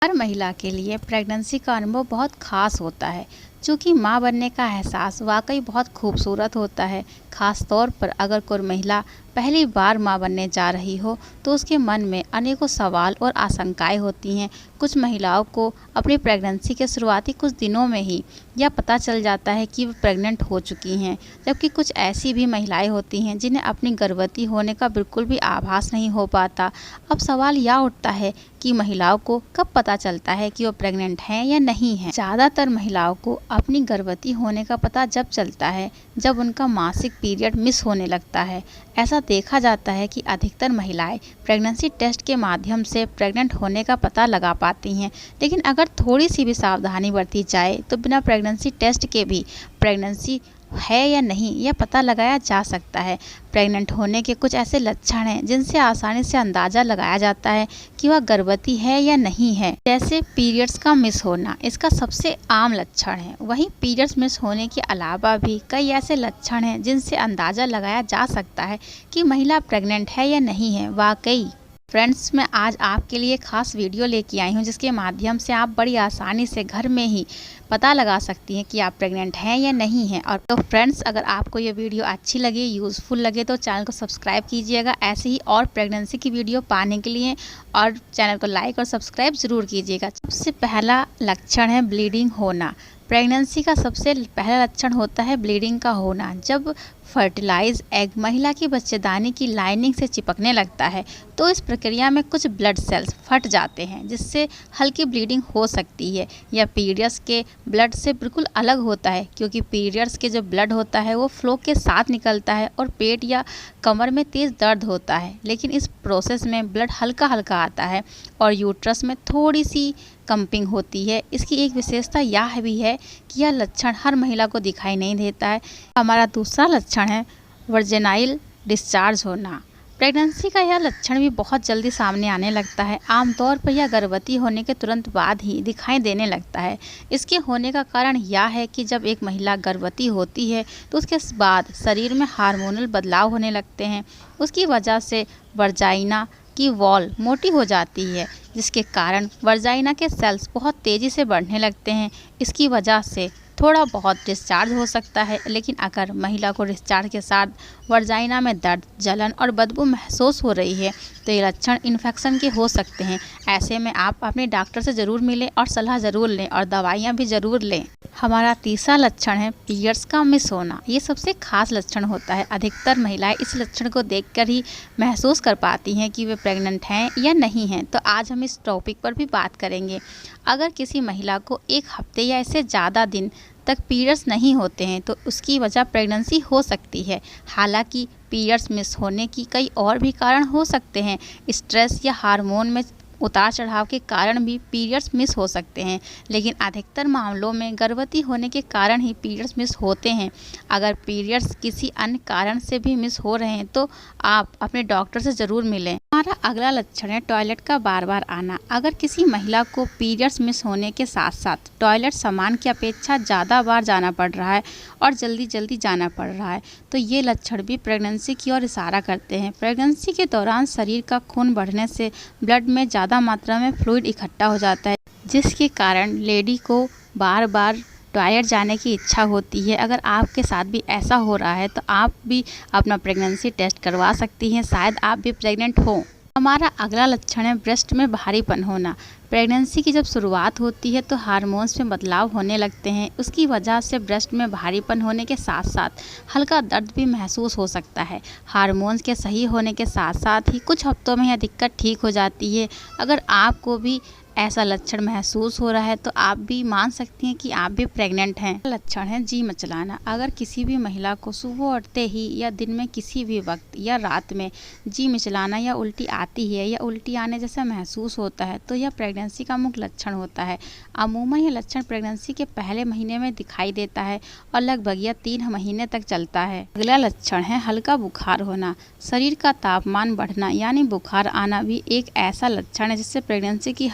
हर महिला के लिए प्रेगनेंसी का अनुभव बहुत खास होता है। चूँकि माँ बनने का एहसास वाकई बहुत खूबसूरत होता है। ख़ास तौर पर अगर कोई महिला पहली बार माँ बनने जा रही हो तो उसके मन में अनेकों सवाल और आशंकाएं होती हैं। कुछ महिलाओं को अपनी प्रेगनेंसी के शुरुआती कुछ दिनों में ही यह पता चल जाता है कि वो प्रेग्नेंट हो चुकी हैं, जबकि कुछ ऐसी भी महिलाएं होती हैं जिन्हें अपनी गर्भवती होने का बिल्कुल भी आभास नहीं हो पाता। अब सवाल यह उठता है कि महिलाओं को कब पता चलता है कि वो प्रेग्नेंट हैं या नहीं हैं। ज़्यादातर महिलाओं को अपनी गर्भवती होने का पता जब चलता है जब उनका मासिक पीरियड मिस होने लगता है। ऐसा देखा जाता है कि अधिकतर महिलाएं प्रेगनेंसी टेस्ट के माध्यम से प्रेग्नेंट होने का पता लगा पाती हैं, लेकिन अगर थोड़ी सी भी सावधानी बरती जाए तो बिना प्रेगनेंसी टेस्ट के भी प्रेगनेंसी है या नहीं यह पता लगाया जा सकता है। प्रेग्नेंट होने के कुछ ऐसे लक्षण हैं जिनसे आसानी से अंदाज़ा लगाया जाता है कि वह गर्भवती है या नहीं है। जैसे पीरियड्स का मिस होना इसका सबसे आम लक्षण है। वहीं पीरियड्स मिस होने के अलावा भी कई ऐसे लक्षण हैं जिनसे अंदाज़ा लगाया जा सकता है कि महिला प्रेग्नेंट है या नहीं है। वाकई फ्रेंड्स, मैं आज आपके लिए खास वीडियो लेके आई हूँ जिसके माध्यम से आप बड़ी आसानी से घर में ही पता लगा सकती हैं कि आप प्रेग्नेंट हैं या नहीं हैं। और तो फ्रेंड्स, अगर आपको ये वीडियो अच्छी लगे, यूज़फुल लगे तो चैनल को सब्सक्राइब कीजिएगा ऐसे ही और प्रेगनेंसी की वीडियो पाने के लिए, और चैनल को लाइक और सब्सक्राइब ज़रूर कीजिएगा। सबसे पहला लक्षण है ब्लीडिंग होना। प्रेगनेंसी का सबसे पहला लक्षण होता है ब्लीडिंग का होना। जब फर्टिलाइज एग महिला की बच्चेदानी की लाइनिंग से चिपकने लगता है तो इस प्रक्रिया में कुछ ब्लड सेल्स फट जाते हैं जिससे हल्की ब्लीडिंग हो सकती है। यह पीरियड्स के ब्लड से बिल्कुल अलग होता है, क्योंकि पीरियड्स के जो ब्लड होता है वो फ्लो के साथ निकलता है और पेट या कमर में तेज़ दर्द होता है, लेकिन इस प्रोसेस में ब्लड हल्का हल्का आता है और यूट्रस में थोड़ी सी कंपिंग होती है। इसकी एक विशेषता यह भी है कि यह लक्षण हर महिला को दिखाई नहीं देता है। हमारा दूसरा लक्षण है वर्जेनाइल डिस्चार्ज होना। प्रेगनेंसी का यह लक्षण भी बहुत जल्दी सामने आने लगता है। आमतौर पर यह गर्भवती होने के तुरंत बाद ही दिखाई देने लगता है। इसके होने का कारण यह है कि जब एक महिला गर्भवती होती है तो उसके बाद शरीर में हार्मोनल बदलाव होने लगते हैं। उसकी वजह से वर्जाइना की वॉल मोटी हो जाती है, जिसके कारण वर्जाइना के सेल्स बहुत तेज़ी से बढ़ने लगते हैं। इसकी वजह से थोड़ा बहुत डिस्चार्ज हो सकता है, लेकिन अगर महिला को डिस्चार्ज के साथ वर्जाइना में दर्द, जलन और बदबू महसूस हो रही है तो ये लक्षण इन्फेक्शन के हो सकते हैं। ऐसे में आप अपने डॉक्टर से ज़रूर मिलें और सलाह ज़रूर लें और दवाइयाँ भी ज़रूर लें। हमारा तीसरा लक्षण है पीरियड्स का मिस होना। ये सबसे खास लक्षण होता है। अधिकतर महिलाएं इस लक्षण को देखकर ही महसूस कर पाती हैं कि वे प्रेग्नेंट हैं या नहीं हैं। तो आज हम इस टॉपिक पर भी बात करेंगे। अगर किसी महिला को एक हफ्ते या इससे ज़्यादा दिन तक पीरियड्स नहीं होते हैं तो उसकी वजह प्रेगनेंसी हो सकती है। हालांकि पीरियड्स मिस होने की कई और भी कारण हो सकते हैं। स्ट्रेस या हार्मोन में उतार चढ़ाव के कारण भी पीरियड्स मिस हो सकते हैं, लेकिन अधिकतर मामलों में गर्भवती होने के कारण ही पीरियड्स मिस होते हैं। अगर पीरियड्स किसी अन्य कारण से भी मिस हो रहे हैं तो आप अपने डॉक्टर से ज़रूर मिलें। हमारा अगला लक्षण है टॉयलेट का बार बार आना। अगर किसी महिला को पीरियड्स मिस होने के साथ साथ टॉयलेट सामान की अपेक्षा ज़्यादा बार जाना पड़ रहा है और जल्दी जल्दी जाना पड़ रहा है तो ये लक्षण भी प्रेगनेंसी की ओर इशारा करते हैं। प्रेगनेंसी के दौरान शरीर का खून बढ़ने से ब्लड में ज़्यादा मात्रा में फ्लूइड इकट्ठा हो जाता है, जिसके कारण लेडी को बार बार टॉयलेट जाने की इच्छा होती है। अगर आपके साथ भी ऐसा हो रहा है तो आप भी अपना प्रेगनेंसी टेस्ट करवा सकती हैं, शायद आप भी प्रेग्नेंट हो। हमारा अगला लक्षण है ब्रेस्ट में भारीपन होना। प्रेगनेंसी की जब शुरुआत होती है तो हार्मोन्स में बदलाव होने लगते हैं। उसकी वजह से ब्रेस्ट में भारीपन होने के साथ साथ हल्का दर्द भी महसूस हो सकता है। हार्मोन्स के सही होने के साथ साथ ही कुछ हफ्तों में यह दिक्कत ठीक हो जाती है। अगर आपको भी ऐसा लक्षण महसूस हो रहा है तो आप भी मान सकती हैं कि आप भी प्रेग्नेंट हैं। लक्षण है जी मचलाना। अगर किसी भी महिला को सुबह उठते ही या दिन में किसी भी वक्त या रात में जी मिचलाना या उल्टी आती है या उल्टी आने जैसा महसूस होता है तो यह प्रेगनेंसी का मुख्य लक्षण होता है। अमूमन यह लक्षण प्रेगनेंसी के पहले महीने में दिखाई देता है और लगभग यह 3 महीने तक चलता है। अगला लक्षण है हल्का बुखार होना। शरीर का तापमान बढ़ना यानी बुखार आना भी एक ऐसा लक्षण है जिससे प्रेगनेंसी की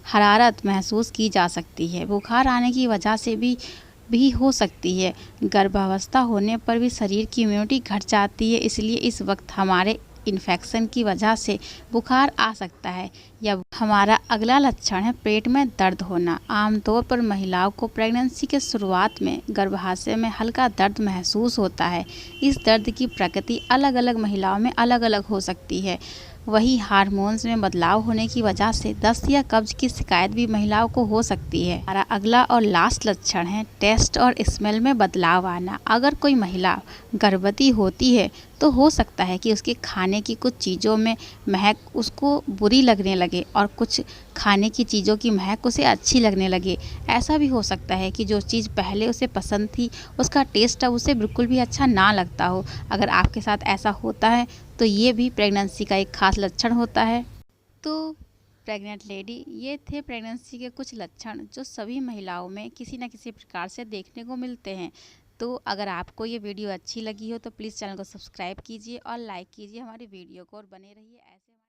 हरारत महसूस की जा सकती है। बुखार आने की वजह से भी हो सकती है। गर्भावस्था होने पर भी शरीर की इम्यूनिटी घट जाती है, इसलिए इस वक्त हमारे इन्फेक्शन की वजह से बुखार आ सकता है। या हमारा अगला लक्षण है पेट में दर्द होना। आमतौर पर महिलाओं को प्रेगनेंसी के शुरुआत में गर्भाशय में हल्का दर्द महसूस होता है। इस दर्द की प्रकृति अलग अलग महिलाओं में अलग अलग हो सकती है। वही हार्मोन्स में बदलाव होने की वजह से दस्त या कब्ज की शिकायत भी महिलाओं को हो सकती है। हमारा अगला और लास्ट लक्षण है टेस्ट और स्मेल में बदलाव आना। अगर कोई महिला गर्भवती होती है तो हो सकता है कि उसके खाने की कुछ चीज़ों में महक उसको बुरी लगने लगे और कुछ खाने की चीज़ों की महक उसे अच्छी लगने लगे। ऐसा भी हो सकता है कि जो चीज़ पहले उसे पसंद थी उसका टेस्ट अब उसे बिल्कुल भी अच्छा ना लगता हो। अगर आपके साथ ऐसा होता है तो ये भी प्रेगनेंसी का एक खास लक्षण होता है। तो प्रेग्नेंट लेडी, ये थे प्रेगनेंसी के कुछ लक्षण जो सभी महिलाओं में किसी न किसी प्रकार से देखने को मिलते हैं। तो अगर आपको ये वीडियो अच्छी लगी हो तो प्लीज़ चैनल को सब्सक्राइब कीजिए और लाइक कीजिए हमारी वीडियो को और बने रहिए ऐसे।